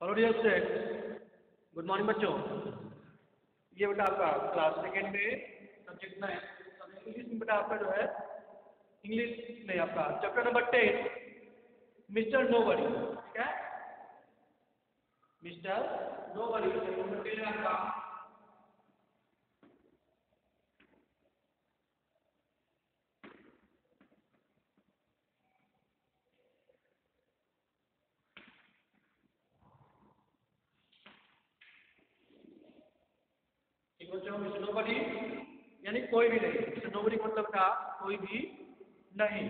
Hello dear students, good morning बच्चों। ये बेटा आपका क्लास सेकेंड में सब्जेक्ट में इंग्लिश में बेटा आपका जो है इंग्लिश में आपका चैप्टर नंबर 10 मिस्टर नोबडी। ठीक है, मिस्टर नोबडी नंबर 10 है आपका। ठीक बच्चों, मिस्टर नोबडी यानी कोई भी नहीं। मिस्टर नोबडी मतलब था कोई भी नहीं।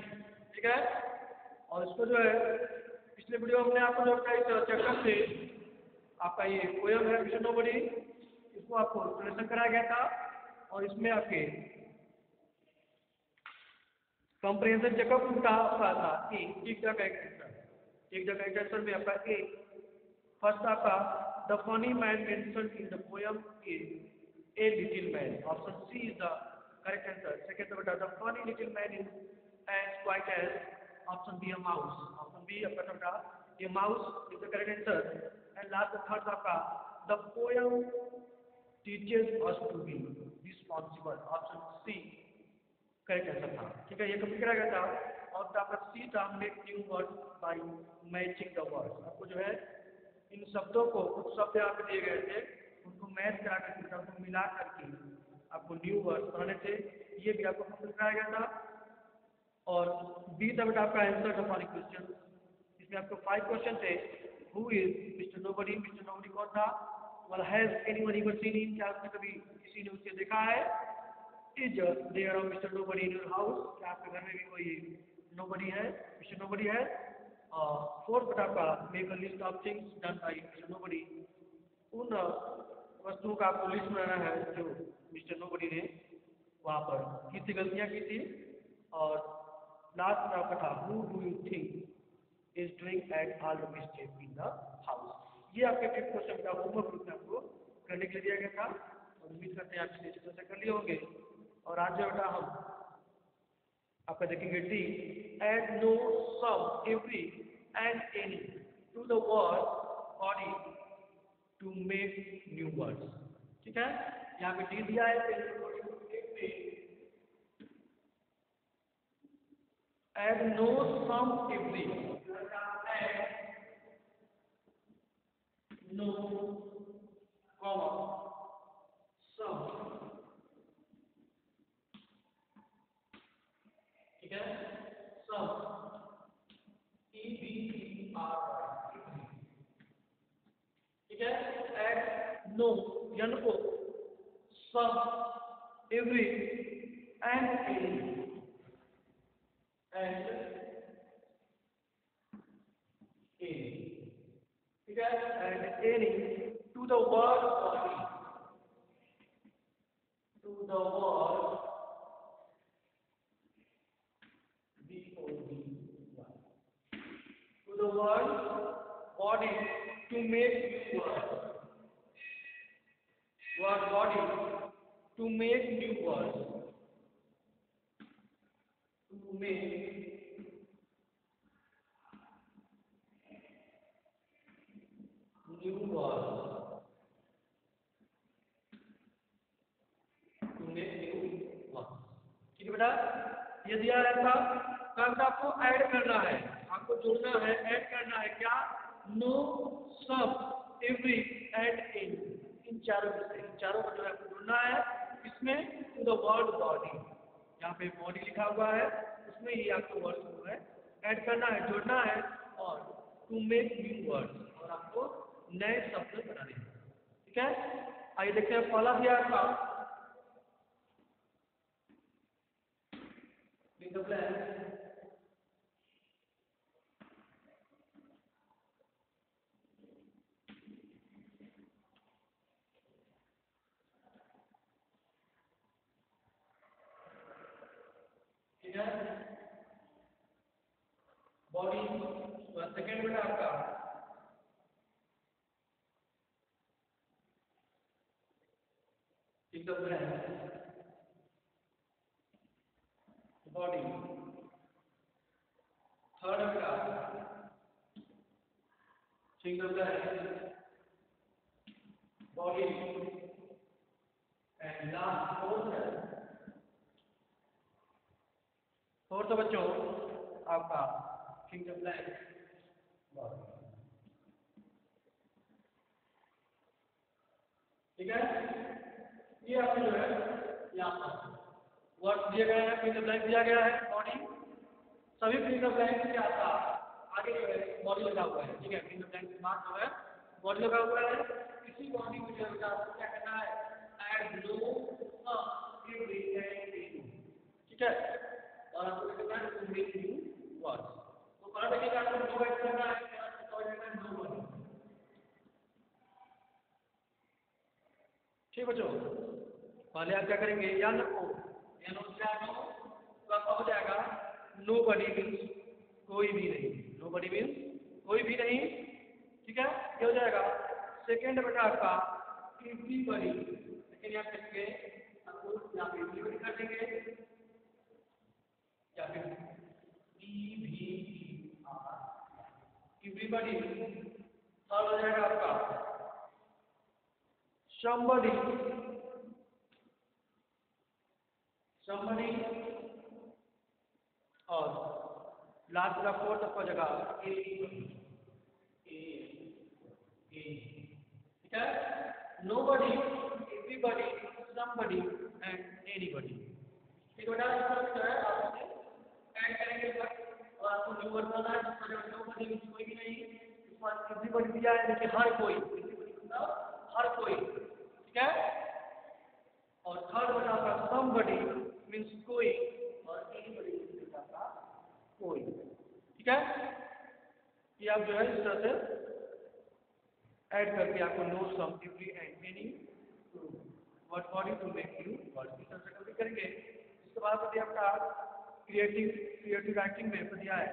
ठीक है, और इसको जो है पिछले वीडियो में हमने आपको जो चैप्टर से आपका ये पोयम है मिस्टर नोबडी, इसको आपको इंट्रोडक्शन कराया गया था और इसमें आपके कंप्रिहेंशन चेकअप का था कि एक जगह कैरेक्टर में आपका ए फर्स्ट आपका the funny man mention in the poem is a little man. Option C is the correct answer. Second बेटा the funny little man is as quite as option B a mouse. Option B आपका बेटा ये mouse is the correct answer. And last third आपका the poem teaches us to be responsible. Option C correct answer था। ठीक है, ये complete करा गया था और आपका सी था make new word by matching the words. आपको जो है इन शब्दों को कुछ शब्द यहाँ पे दिए गए थे उनको मैच करा करके उनको मिला करके आपको न्यू वर्ड बनाने थे। ये भी आपको कंप्लीट कराया गया था और बी था बेटा आपका आंसर द फॉलोइंग क्वेश्चन। इसमें आपको 5 क्वेश्चन थे। Who is mister nobody? Mister nobody कौन था? well has anyone ever seen him? क्या आपने कभी किसी ने उसे देखा है? Is there of mister Nobody in your house? क्या आपके घर में भी कोई नोबडी है, मिस्टर नोबडी है? फोर्थ बेटा आपका make a list of things done by mister nobody. उन वस्तुओं का आपको लिस्ट बनाना है जो मिस्टर नोबडी ने वहाँ पर कितनी गलतियाँ की थी। और लास्ट में आपका था who do you think is doing at all the mistake in the house. ये आपके 5 क्वेश्चन का होमवर्क रूप में आपको करने के लिए दिया गया था और उम्मीद करते हैं आप इसे अच्छी तरह से कर लिए होंगे। और आज जो बेटा हम आपका देखेंगे D add no some every and any to the word body to make new words. ठीक है, यहाँ पे डी दिया है add no some every no comma some. ठीक है, सम EVER। ठीक है, एड नो यानी को some every and any and any. ठीक है, and any to the word body to the word to the word body to make new words. Word body to make new words. To make new words. To make new words. ठीक है बेटा, ये दिया रहता कर्म आपको add करना है, आपको जोड़ना है, ऐड करना है। क्या? नो सब एवरी एंड इन, इन चारों में से इन चारों को जो है आपको जोड़ना है। इसमें टू द वर्ड बॉडी, यहाँ पे बॉडी लिखा हुआ है उसमें ही आपको वर्ड जो है ऐड करना है, जोड़ना है। और टू मेक न्यू वर्ड, और आपको नए शब्द बनाने हैं। ठीक है, आइए देखते हैं पहला दिया आपका the plan। ठीक है, बॉडी सेकेंड बेटा आपका ठीक है बॉडी। थर्ड बेटा Fill the blank. Body. And last fourth बच्चों आपका फिंगर ब्लैंक ठीक है। ये आपको जो है यहाँ पर वर्ड दिए गए हैं, फिंगर ब्लैंक दिया गया है, बॉडी सभी फिंगर ब्लैंक के आपका आगे जो है बॉडी लगा हुआ है। ठीक है, फिंगर ब्लैंक के बाद जो है बॉडी लगा हुआ है। इसी बॉडी को जो है आपको क्या करना है, ऐड नो ठीक है, और आपको क्या करना है टू मेक न्यू वर्ड्स। तो पहले देखिए आपको नो ऐड करना है, तो नो वर्ड। ठीक बच्चों, पहले आप क्या करेंगे, या नो या नो क्या नो, तो आपका हो जाएगा नोबडी मीन्स कोई भी नहीं, नोबडी मीन्स कोई भी नहीं। ठीक है, ये हो जाएगा। सेकेंड बेटा आपका एवरीबॉडी, लेकिन आप करेंगे आपको यहाँ पे एवरीबॉडी कर देंगे या फिर एवरीबॉडी। थर्ड हो जाएगा आपका somebody, somebody, और लास्ट का फोर्थ आपका जगह ए, ठीक है। nobody, everybody, somebody and anybody। ठीक है, इसको जो है आप ऐड करेंगे और आपको न्यू वर्ड बनाना है जिसका जो nobody मींस कोई भी नहीं, इस बार everybody दिया है लेकिन हर कोई, हर कोई। ठीक है, और थर्ड वर्ड आपका somebody मींस कोई, और anybody मींस आपका कोई। ठीक है, ये आप जो है इस तरह से ऐड करके आपको no some every and any word body to make you word, इस तरह से कभी करेंगे। इसके बाद यदि आपका क्रिएटिव राइटिंग में दिया है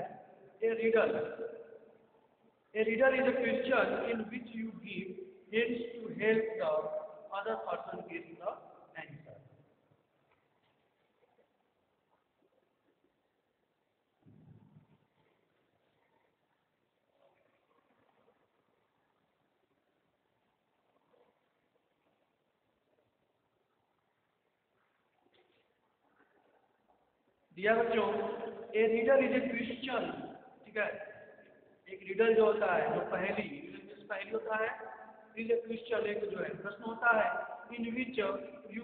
ए reader. A reader is a question in which you give hints to help the other person get the answer। दिया बच्चों, ए रीडर इज ए क्वेश्चन। ठीक है, एक रीडर जो होता है, जो पहली होता है, इज ए क्वेश्चन, एक जो है प्रश्न होता है, इन विच यू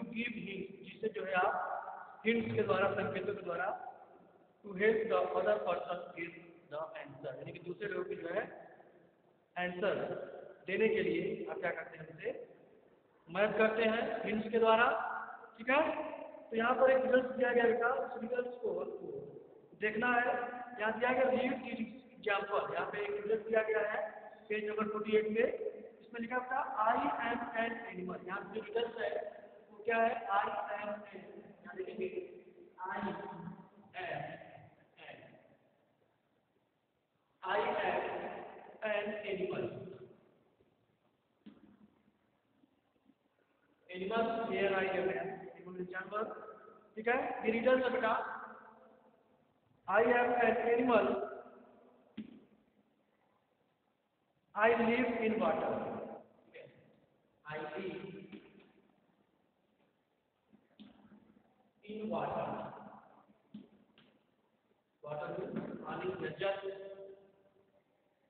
गिव हिंट, जिससे जो है आप हिंट्स के द्वारा, संकेतों के द्वारा to help the other person get the answer, यानी कि दूसरे लोगों की जो है आंसर देने के लिए आप क्या करते हैं, उनसे मदद करते हैं हिंट्स के द्वारा। ठीक है, तो यहाँ पर एक रिजल्ट दिया गया बेटा, उस रिजल्ट को देखना है। यहाँ दिया गया रीड एग्जाम्पल, यहाँ पे एक रिजल्ट दिया गया है पेज नंबर 48 में। इसमें लिखा था आई एम एन एनिमल। यहाँ जो रिजल्ट है वो क्या है, आई एम एन, यहाँ लिखेंगे I am an animal. Animal here I am an, जानवर। ठीक है, ये रिजल्ट है बेटा, I am an animal, I live in water। I live in water। Water means पानी में जल।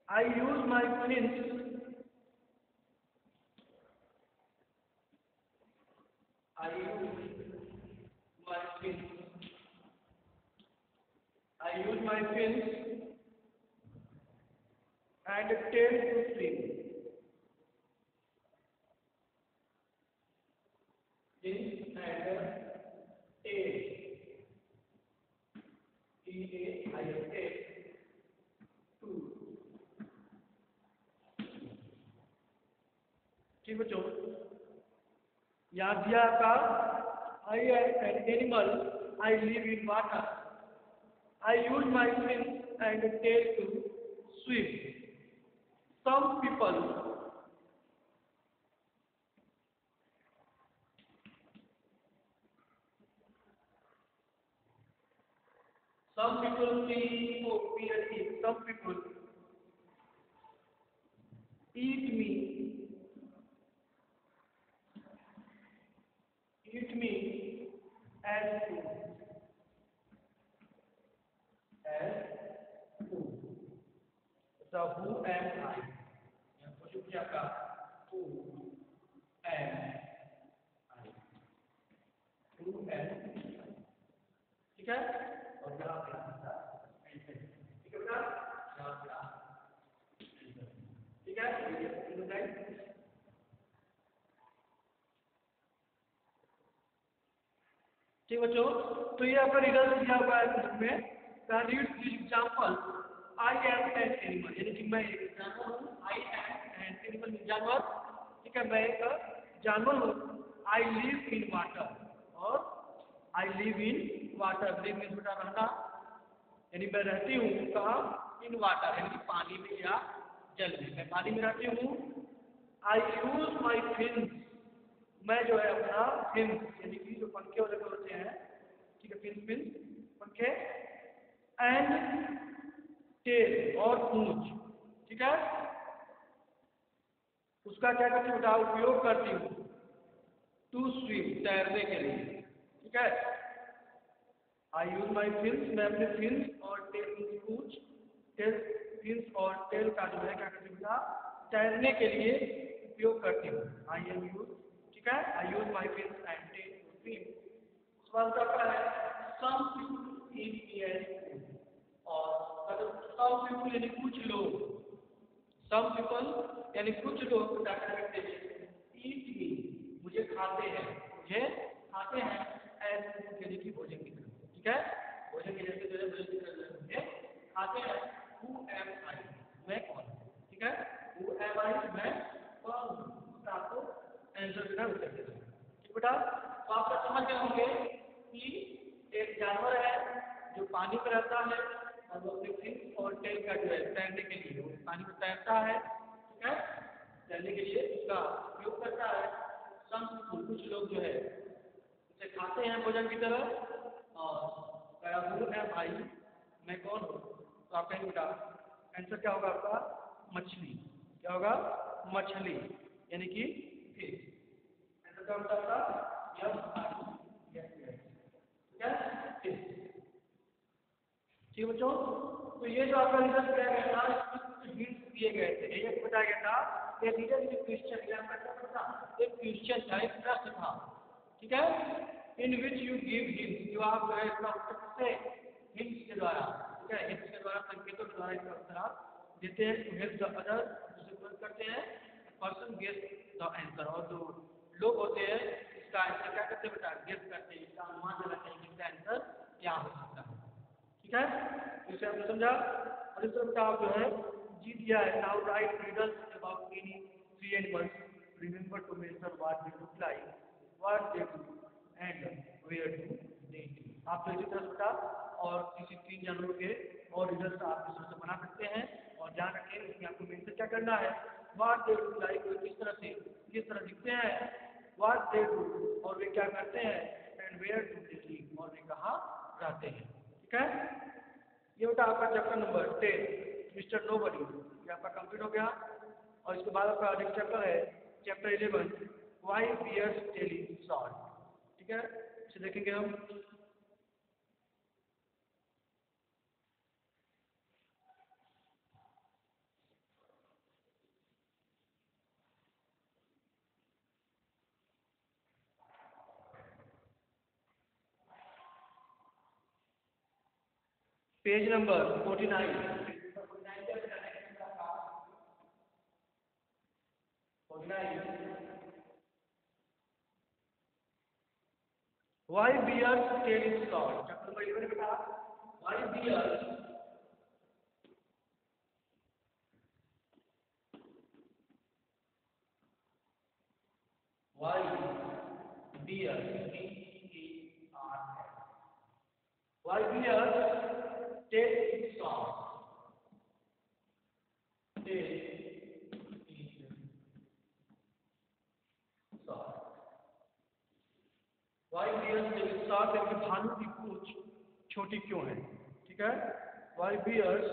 I use my fins। I use my fins। I use my fins and tail to swim। Fins and tail, T-A-I-L, to। ठीक बच्चों, याद दिया आपका I am an animal, I live in water, I use my fins and tail to swim। Some people see, some people eat me, eat me as food, as food. So who am I? यहाँ question क्या का? Who am I? Who am I? ठीक है? और यहाँ पे आता ऐसे, ठीक है बेटा? यहाँ पे आता, ठीक है? ये बताइए। ठीक बच्चों, तो ये आपका रिजल्ट दिया हुआ है बुक में। Read this example, I am an animal, यानी कि मैं एक जानवर हूँ। आई एम एन एनिमल, जानवर, ठीक है, मैं एक जानवर हूँ। आई लिव इन वाटर, और I live in water, live means बेटा रहना, यानी मैं रहती हूँ कहाँ? इन वाटर, यानी कि पानी में या जल में, मैं पानी में रहती हूँ। आई यूज माई फिन्स, मैं जो है अपना फिन्स, यानी कि जो पंखे वाले होते हैं, ठीक है, फिन्स मीन्स पंखे, एंड टेल, और पूंछ, ठीक है, उसका क्या करती हूँ? उपयोग करती हूँ। टू स्विम, तैरने के लिए, ठीक है। आई यूज माई फिन्स, मैं अपने फिन्स और टेल पूंछ, टेल, फिन्स और टेल का जो है क्या करती हूँ? तैरने के लिए उपयोग करती हूँ। आई एम यूज, ठीक है, I use my fins and tail to swim. सवाल करता है some people eat me as food, और अगर सम पीपल यानी कुछ लोग, सम पीपल यानी कुछ लोग क्या करते हैं? ईट मी, मुझे खाते हैं, मुझे खाते हैं, एज फूड यानी कि भोजन की तरह, ठीक है, भोजन की जैसे जो है भोजन की तरह मुझे खाते हैं। हु एम आई, मैं कौन हूँ, ठीक है, हु एम आई, मैं कौन हूँ, उसका आपको आंसर देना उत्तर देना, ठीक बेटा। तो आप सब समझ गए होंगे कि एक जानवर है जो पानी में रहता है, और वो अपने फिन और टेल का जो है तैरने के लिए, वो पानी में तैरता है, ठीक है, तैरने के लिए उसका उपयोग करता है। सम कुछ लोग जो है उसे खाते हैं भोजन की तरह, और हु एम आई, मैं कौन हूँ, तो आप कहेंगे बेटा आंसर क्या होगा आपका? मछली, क्या होगा? मछली, यानी कि फिश। आंसर क्या होता है? ठीक है, फिश। ठीक बच्चों, तो ये जो आपका रिजल्ट दिया गया था, इसमें हिंट्स दिए गए थे, ये बताया गया था। ये रीजन जो क्वेश्चन है आपका क्या था? एक क्वेश्चन था, एक प्रश्न था, ठीक है, इन विच यू गिव हिंट्स, जो आप जो है इसका उत्तर से हिंट्स के द्वारा, ठीक है, हिंट्स के द्वारा, संकेतों के द्वारा इसका उत्तर आप देते हैं। टू हेल्प द अदर, जिसे मदद करते हैं, पर्सन गेस द आंसर, और जो लोग होते हैं इसका आंसर क्या करते हैं बेटा? गेस करते हैं, इसका अनुमान लगाते हैं कि इसका आंसर क्या हो सकता है, ठीक है। इसे आपने समझा, और इस तरह का आप जो है जी दिया है। Now write riddles about any three animals, remember to mention what they look like, what they do and where do they live. आप तो इसी तरह से बेटा और किसी तीन जानवरों के और रिजल्ट आप इस तरह से बना सकते हैं, और ध्यान रखें इसमें आपको मेंशन क्या करना है? व्हाट दे लुक लाइक, किस तरह से, किस तरह दिखते हैं, व्हाट दे डू, और वे क्या करते हैं, and where do they live, और वे कहाँ रहते हैं, ठीक है। ये बेटा आपका चैप्टर नंबर 10 मिस्टर नोबडी, ये आपका कंप्लीट हो गया। और इसके बाद आपका नेक्स्ट चैप्टर है chapter 11 why bears tail is short, ठीक है, इसे देखेंगे हम। Page number 49, why bears tail is short, chapter number 11 बेटा, why bears why bears why bears tail is short, tail is short, why bears tail is short, यानी कि भालू की पूंछ छोटी क्यों है, ठीक है। Why bears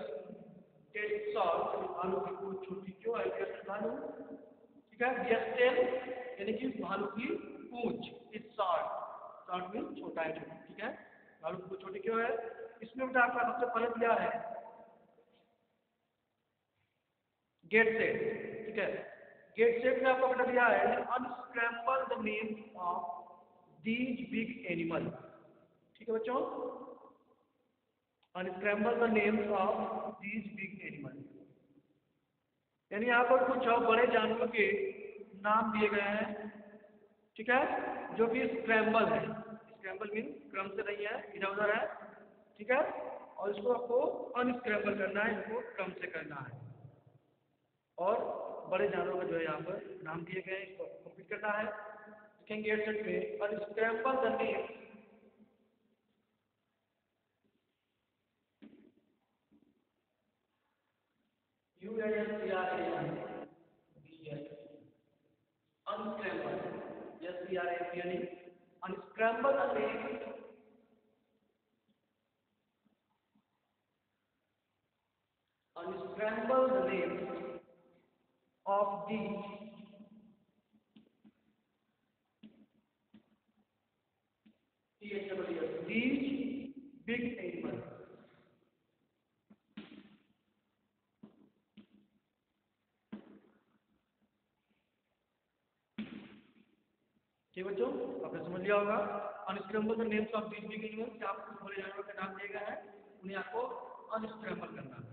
tail is short, भालू की पूंछ छोटी क्यों है? बियर्स भालू, ठीक है। डियर टेल यानी कि भालू की पूंछ, इज शॉर्ट, शॉर्ट मीन छोटा है, छोटी, ठीक है। भालू की पूंछ छोटी क्यों है? इसमें बेटा आपका सबसे पहले दिया है गेट सेट, ठीक है। गेट सेट में आपका बेटा दिया है unscramble the names of these big animal, ठीक है बच्चों। Unscramble the names of these big animal यानी यहाँ पर कुछ बड़े जानवरों के नाम दिए गए हैं, ठीक है, जो कि स्क्रैम्बल है। स्क्रैम्बल मीन क्रम से नहीं है, इधर उधर है, ठीक है। और इसको आपको अनस्क्रैम्बल करना है, इसको क्रम से करना है। और बड़े जानवरों का जो है यहाँ पर नाम दिए गए हैं, इसको कंप्लीट करना है। लिखेंगे गेट सेट में unscramble the names unscramble, S-C-R-A-M-B-L-E, unscramble the names, unscramble the names of these big animals. ठीक बच्चों, आपने समझ लिया होगा। Unscramble the names of these big animals, क्या आपको बड़े जानवरों के नाम दिए गए हैं, उन्हें आपको अनस्क्रैम्बल करना है।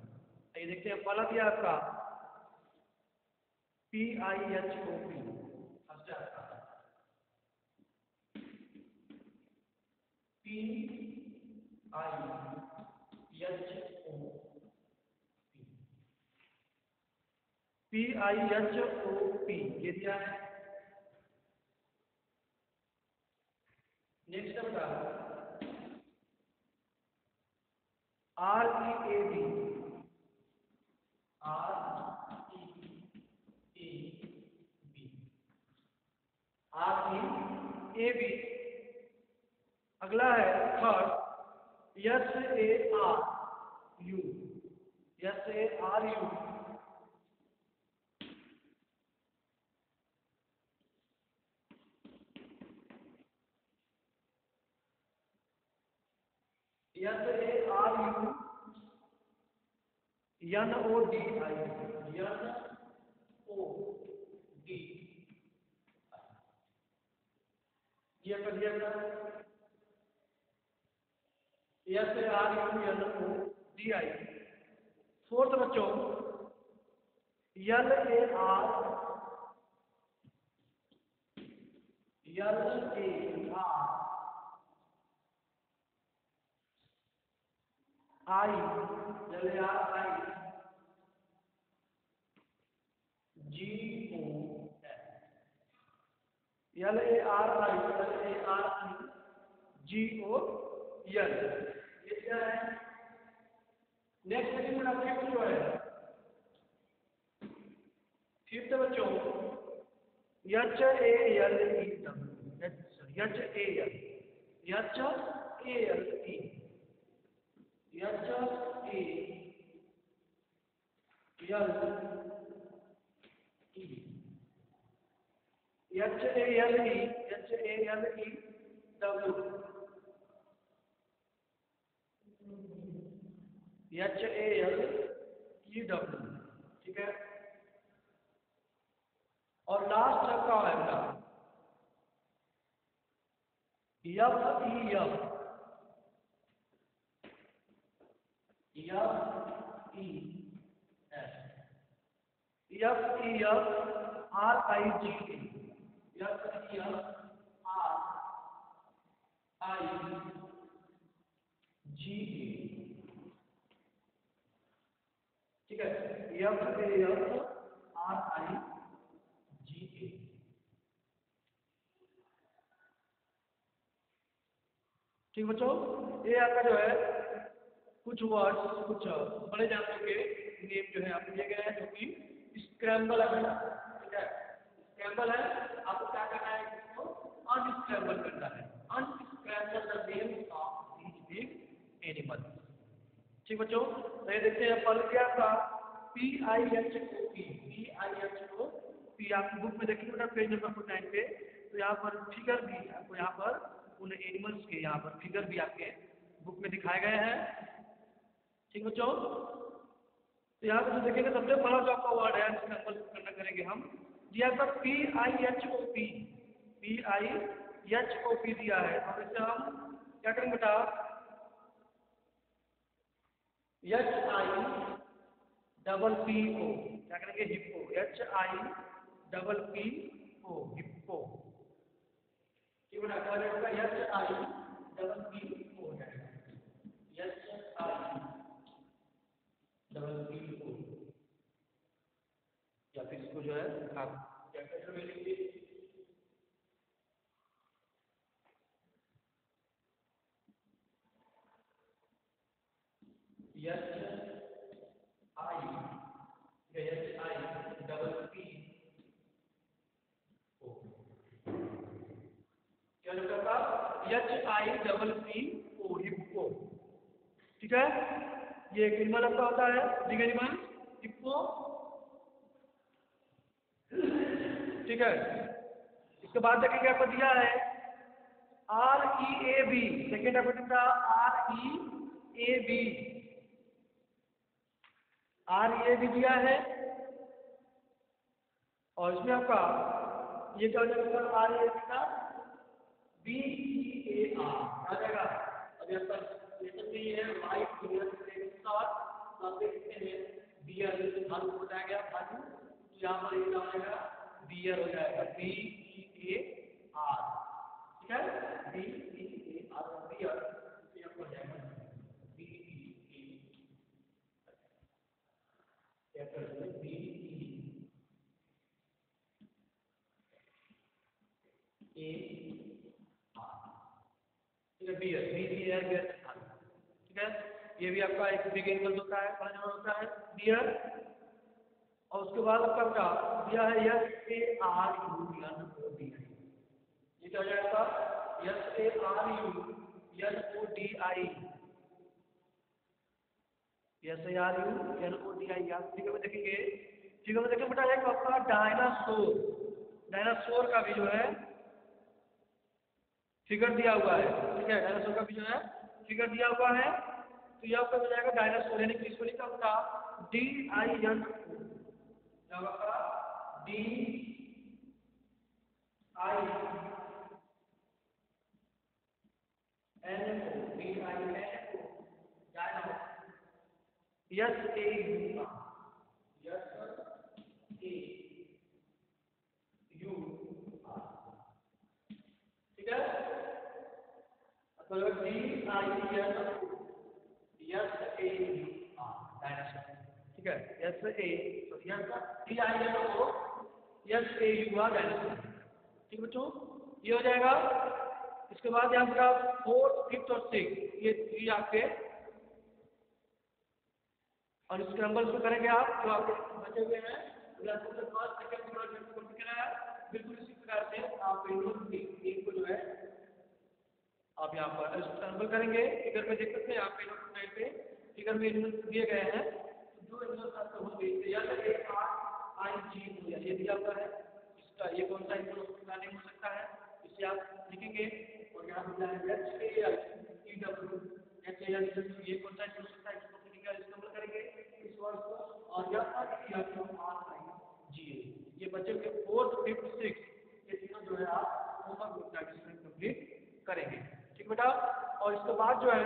ये देखते हैं, पहला दिया आपका PIHOP, फर्स्ट आपका PIHOP ये दिया है। नेक्स्ट है बता REAB, REAB। अगला है third SARU, SARU। SARU NODI, NOD, ये कर दिया था। SARUNODI। फोर्थ बच्चों LARIGOL, ये क्या है? नेक्स्ट सेकंड में फिफ्थ जो है, फिफ्थ बच्चों HALEW, ठीक है। और लास्ट का है बेटा FEF, ठीक है। FAFRIGA, ठीक बच्चों, ये आपका जो है कुछ वर्ड्स, कुछ बड़े जानवरों के नेम जो है आपको दिए गए हैं, जो कि स्क्रैम्बल है बेटा, ठीक है। स्क्रैम्बल है, आपको क्या करना है, इसको अनस्क्रैम्बल करना है। Unscramble the names of these big animal, ठीक बच्चों। तो ये देखते हैं, पहले क्या था PIHOP, कि आप बुक में देखिए बेटा पेज नंबर 49 पे, तो यहाँ पर फिगर भी आपको यहाँ पर उन एनिमल्स के यहाँ पर फिगर भी आपके बुक में दिखाए गए हैं। ठीक बच्चों, तो यहाँ पर जो देखेंगे सबसे पहला जो आपका वर्ड है जिसका नंबर करना करेंगे हम, दिया आपका PIHOP, PIHOP दिया है, और इसे हम क्या करेंगे बेटा HIPPO, क्या करेंगे हिप्पो, HIPPO, हिप्पो। ठीक बेटा, क्या रहेगा HIPPO हो जाएगा, HIPPO, या फिर इसको जो है आप कैपिटल में लिखिए, HIPPO, हिप्पो। ठीक है, ये एक एनिमल आपका होता है, ठीक है एनिमल हिप्पो। ठीक है, इसके बाद देखेंगे आपको दिया है REAB, सेकेंड आपको दिखता है REAB दिया है, और इसमें आपका ये क्या हो जाएगा REAB का BEAR आ जाएगा। अभी आपका लेसन में ये है वाइट बियर स्टार, तो आप देख सकते हैं बियर भालू बताया गया, भालू, तो यहाँ पर ये क्या हो जाएगा बियर हो जाएगा, BEAR। ठीक है, BEAR बियर, ये आपको हो जाएगा बियर, BEAR बियर। ठीक है, ये भी आपका एक बिग एनिमल होता है, बड़ा जानवर होता है बियर। और उसके बाद आपका दिया है SARUNODI, ये क्या हो जाएगा SARUNODI। आप फिगर में देखेंगे, फिगर में देखेंगे बेटा एक आपका डायनासोर का भी जो है फिगर दिया हुआ है। ठीक है, डायनासोर का भी जो है फिगर दिया हुआ है, तो ये आपका हो जाएगा डायनासोर, यानी कि इसको लिखा होगा DINO, क्या होगा DINO, डायनो, SAUR, ठीक है, तो डायनासोर। ठीक है, DINO डायनासोर। ठीक बच्चों, ये हो जाएगा। इसके बाद यहाँ पर 4th, 5th और 6th ये 3 आपके, और इसके नंबर को करेंगे आप जो आपके बचे हुए हैं, बिल्कुल इसी प्रकार से आप एक को जो है आप यहाँ पर नंबर करेंगे। फिगर में देख सकते हैं आप पे फिगर में दिए गए हैं, जो एनिमल्स आपके होंगे ये दिया हुआ है, इसका ये कौन सा एनिमल नहीं हो सकता है, इसे आप लिखेंगे। और यहाँ पर ये कौन सा एनिमल हो सकता है, इसको नंबर करेंगे इस वर्ड को। और यहाँ ये बच्चे के 4th, 5th, 6th ये तीनों जो है आप होमवर्क ग्रुप में कंप्लीट करेंगे। ठीक बेटा, और इसके बाद जो है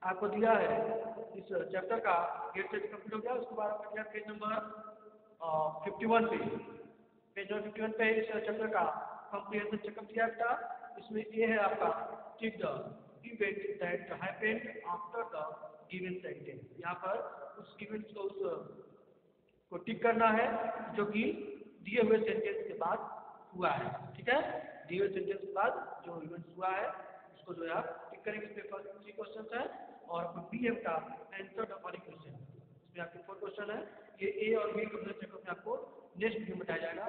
आपको दिया है इस चैप्टर का गेट सेट कंप्लीट हो गया। उसके बाद आपको दिया पेज नंबर 51 पे, पेज नंबर 51 पे इस चैप्टर का कंप्रीहेंसिव चेकअप दिया था। इसमें ये है आपका tick the event that happened after the given sentence, यहाँ पर उस इवेंट को टिक करना है जो कि दिए हुए सेंटेंस के बाद हुआ है। ठीक है, दिए हुए सेंटेंस के बाद जो इवेंट्स हुआ है उसको जो है आप टिक करेंगे। इस पेपर 3 क्वेश्चन है, और BM का आंसर द फॉलोइंग क्वेश्चन, इसमें आपके 4 क्वेश्चन है। ये A और B कंप्लीट चेकअप में आपको नेक्स्ट वीडियो में बताया जाएगा।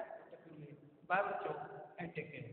बाय बच्चों, एंड टेक केयर।